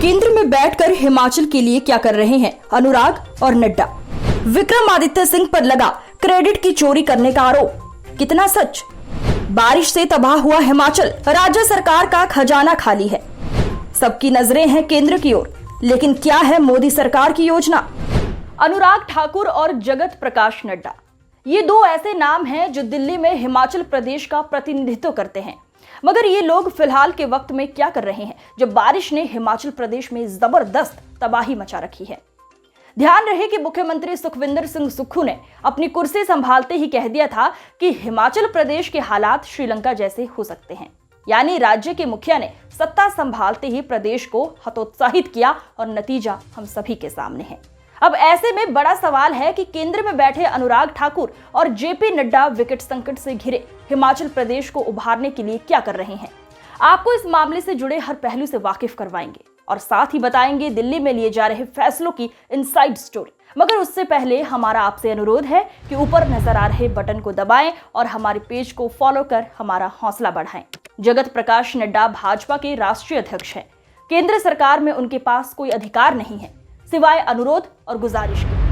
केंद्र में बैठकर हिमाचल के लिए क्या कर रहे हैं अनुराग और नड्डा। विक्रमादित्य सिंह पर लगा क्रेडिट की चोरी करने का आरोप, कितना सच। बारिश से तबाह हुआ हिमाचल, राज्य सरकार का खजाना खाली है। सबकी नजरें हैं केंद्र की ओर, लेकिन क्या है मोदी सरकार की योजना। अनुराग ठाकुर और जगत प्रकाश नड्डा, ये दो ऐसे नाम हैं जो दिल्ली में हिमाचल प्रदेश का प्रतिनिधित्व करते हैं। मगर ये लोग फिलहाल के वक्त में क्या कर रहे हैं जब बारिश ने हिमाचल प्रदेश में जबरदस्त तबाही मचा रखी है। ध्यान रहे कि मुख्यमंत्री सुखविंदर सिंह सुक्खू ने अपनी कुर्सी संभालते ही कह दिया था कि हिमाचल प्रदेश के हालात श्रीलंका जैसे हो सकते हैं। यानी राज्य के मुखिया ने सत्ता संभालते ही प्रदेश को हतोत्साहित किया और नतीजा हम सभी के सामने है। अब ऐसे में बड़ा सवाल है कि केंद्र में बैठे अनुराग ठाकुर और जेपी नड्डा विकट संकट से घिरे हिमाचल प्रदेश को उभारने के लिए क्या कर रहे हैं। आपको इस मामले से जुड़े हर पहलू से वाकिफ करवाएंगे और साथ ही बताएंगे दिल्ली में लिए जा रहे फैसलों की इनसाइड स्टोरी। मगर उससे पहले हमारा आपसे अनुरोध है कि ऊपर नजर आ रहे बटन को दबाएं और हमारे पेज को फॉलो कर हमारा हौसला बढ़ाएं। जगत प्रकाश नड्डा भाजपा के राष्ट्रीय अध्यक्ष हैं। केंद्र सरकार में उनके पास कोई अधिकार नहीं है सिवाय अनुरोध और गुजारिश के।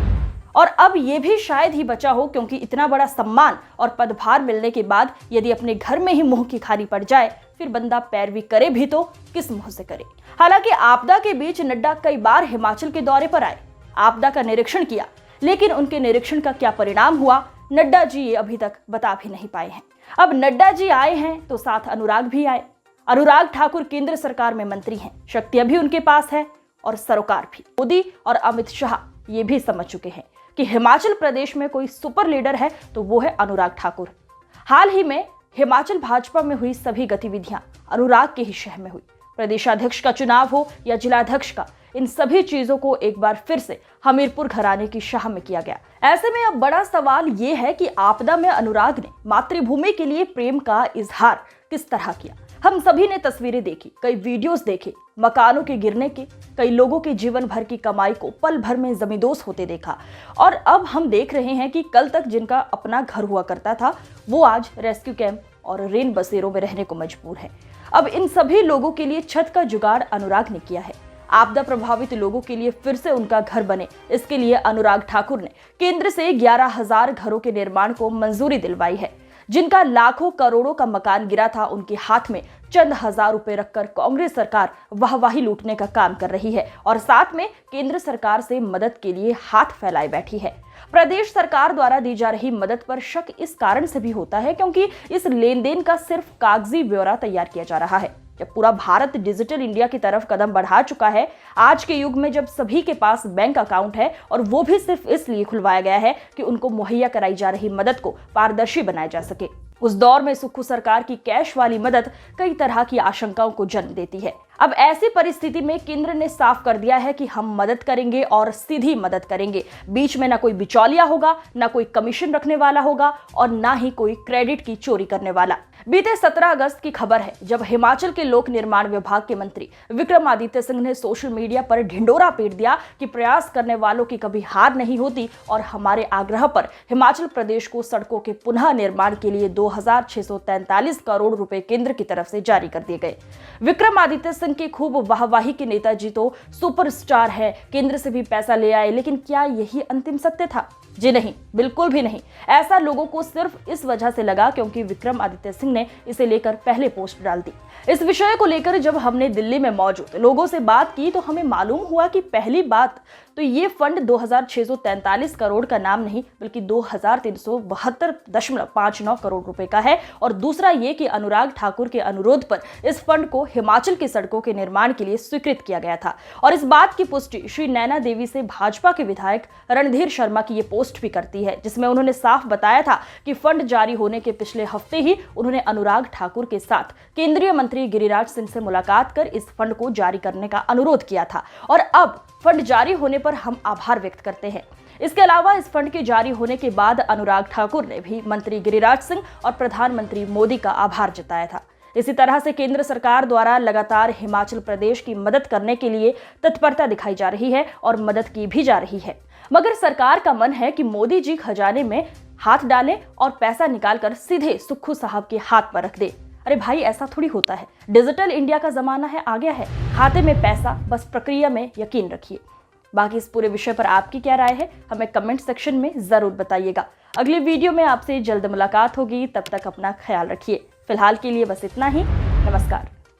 और अब ये भी शायद ही बचा हो, क्योंकि इतना बड़ा सम्मान और पदभार मिलने के बाद यदि अपने घर में ही मुंह की खानी पड़ जाए, फिर बंदा पैरवी करे भी तो किस मुंह से करे। हालांकि आपदा के बीच नड्डा कई बार हिमाचल के दौरे पर आए, आपदा का निरीक्षण किया, लेकिन उनके निरीक्षण का क्या परिणाम हुआ, नड्डा जी ये अभी तक बता भी नहीं पाए हैं। अब नड्डा जी आए हैं तो साथ अनुराग भी आए। अनुराग ठाकुर केंद्र सरकार में मंत्री हैं, शक्तियां भी उनके पास है और सरोकार भी। मोदी और अमित शाह ये भी समझ चुके हैं कि हिमाचल प्रदेश में कोई सुपर लीडर है तो वो है अनुराग ठाकुर। हाल ही में हिमाचल भाजपा में हुई सभी गतिविधियां अनुराग के ही शहर में हुई। प्रदेशाध्यक्ष का चुनाव हो या जिलाध्यक्ष का, इन सभी चीजों को एक बार फिर से हमीरपुर घराने की शाह में किया गया। ऐसे में अब बड़ा सवाल ये है कि आपदा में अनुराग ने मातृभूमि के लिए प्रेम का इजहार किस तरह किया। हम सभी ने तस्वीरें देखी, कई वीडियोस देखे, मकानों के गिरने के, कई लोगों के जीवन भर की कमाई को पल भर में जमींदोज होते देखा। और अब हम देख रहे हैं कि कल तक जिनका अपना घर हुआ करता था वो आज रेस्क्यू कैंप और रेन बसेरों में रहने को मजबूर है। अब इन सभी लोगों के लिए छत का जुगाड़ अनुराग ने किया है। आपदा प्रभावित लोगों के लिए फिर से उनका घर बने, इसके लिए अनुराग ठाकुर ने केंद्र से 11,000 घरों के निर्माण को मंजूरी दिलवाई है। जिनका लाखों करोड़ों का मकान गिरा था, उनके हाथ में चंद हजार रुपए रखकर कांग्रेस सरकार वाहवाही लूटने का काम कर रही है और साथ में केंद्र सरकार से मदद के लिए हाथ फैलाए बैठी है। प्रदेश सरकार द्वारा दी जा रही मदद पर शक इस कारण से भी होता है क्योंकि इस लेन देन का सिर्फ कागजी ब्यौरा तैयार किया जा रहा है। जब पूरा भारत डिजिटल इंडिया की तरफ कदम बढ़ा चुका है, आज के युग में जब सभी के पास बैंक अकाउंट है और वो भी सिर्फ इसलिए खुलवाया गया है कि उनको मुहैया कराई जा रही मदद को पारदर्शी बनाया जा सके, उस दौर में सुक्खू सरकार की कैश वाली मदद कई तरह की आशंकाओं को जन्म देती है। अब ऐसी परिस्थिति में केंद्र ने साफ कर दिया है कि हम मदद करेंगे और सीधी मदद करेंगे। बीच में ना कोई बिचौलिया होगा, ना कोई कमीशन रखने वाला होगा और ना ही कोई क्रेडिट की चोरी करने वाला। बीते 17 अगस्त की खबर है जब हिमाचल के लोक निर्माण विभाग के मंत्री विक्रमादित्य सिंह ने सोशल मीडिया पर ढिंडोरा पीट दिया कि प्रयास करने वालों की कभी हार नहीं होती और हमारे आग्रह पर हिमाचल प्रदेश को सड़कों के पुनः निर्माण के लिए 2,643 करोड़ रुपए केंद्र की तरफ से जारी कर दिए गए। विक्रमादित्य सिंह की खूब वाहवाही के नेताजी तो सुपरस्टार है, केंद्र से भी पैसा ले आए, लेकिन क्या यही अंतिम सत्य था? जी नहीं, बिल्कुल भी नहीं। ऐसा लोगों को सिर्फ इस वजह से लगा क्योंकि विक्रमादित्य सिंह ने इसे लेकर पहले पोस्ट डाल दी। इस विषय को लेकर जब हमने दिल्ली में मौजूद लोगों से बात की तो हमें मालूम हुआ कि पहली बात तो ये फंड 2,643 करोड़ का नाम नहीं बल्कि 2,372.59 करोड़ रुपए का है। और दूसरा ये कि अनुराग ठाकुर के अनुरोध पर इस फंड को हिमाचल की सड़कों के निर्माण के लिए स्वीकृत किया गया था। और इस बात की पुष्टि श्री नैना देवी से भाजपा के विधायक रणधीर शर्मा की ये पोस्ट भी करती है, जिसमें उन्होंने साफ बताया था कि फंड जारी होने के पिछले हफ्ते ही उन्होंने अनुराग ठाकुर के साथ केंद्रीय मंत्री गिरिराज सिंह से मुलाकात कर इस फंड को जारी करने का अनुरोध किया था और अब फंड जारी होने पर हम आभार व्यक्त करते हैं। इसके अलावा इस फंड के जारी होने के बाद अनुराग ठाकुर ने भी मंत्री गिरिराज सिंह और प्रधानमंत्री मोदी का आभार जताया था। इसी तरह से केंद्र सरकार द्वारा लगातार हिमाचल प्रदेश की मदद करने के लिए तत्परता दिखाई जा रही है और मदद की भी जा रही है। मगर सरकार का मन है कि मोदी जी खजाने में हाथ डालें और पैसा निकालकर सीधे सुक्खू साहब के हाथ पर रख दे। अरे भाई, ऐसा थोड़ी होता है। डिजिटल इंडिया का जमाना है, आ गया है। खाते में पैसा, बस प्रक्रिया में यकीन रखिए। बाकी इस पूरे विषय पर आपकी क्या राय है, हमें कमेंट सेक्शन में जरूर बताइएगा। अगली वीडियो में आपसे जल्द मुलाकात होगी, तब तक अपना ख्याल रखिए। फिलहाल के लिए बस इतना ही। नमस्कार।